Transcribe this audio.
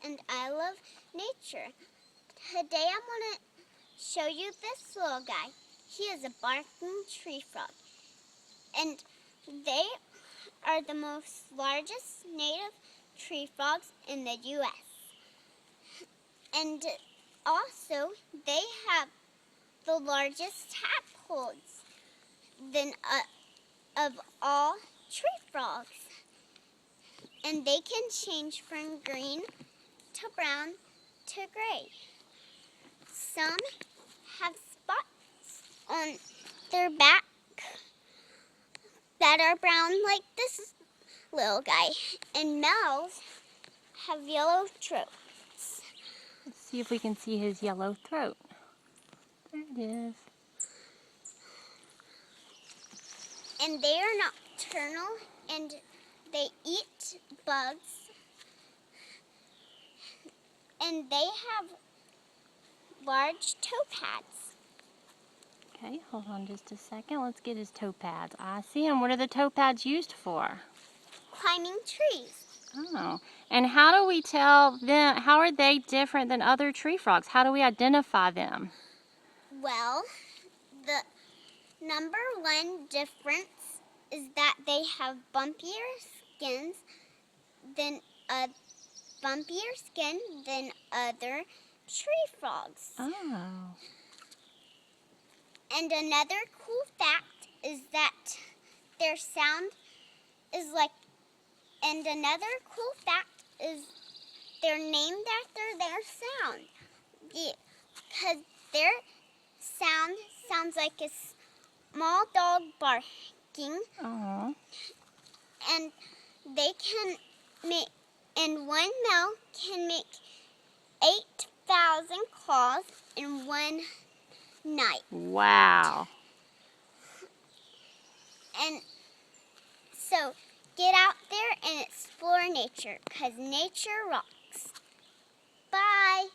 and I love nature. Today I'm going to show you this little guy. He is a barking tree frog, and they are the most largest native tree frogs in the U.S. And also, they have the largest tadpoles of all tree frogs. And they can change from green to brown to gray. Some have spots on their back that are brown like this little guy. And males have yellow throats. Let's see if we can see his yellow throat. There it is. And they are nocturnal, and they eat bugs. And they have large toe pads. Okay, hold on just a second. Let's get his toe pads. I see him. What are the toe pads used for? Climbing trees. Oh, and how do we tell them, how are they different than other tree frogs? How do we identify them? Well, the number one difference is that they have bumpier skin than other tree frogs. Oh. And another cool fact is that their sound is like, and another cool fact is they're named after their sound. Because their sound sounds like a small dog barking. Oh. And they can make, and one male can make 8,000 calls in one night. Wow. And so get out there and explore nature, because nature rocks. Bye.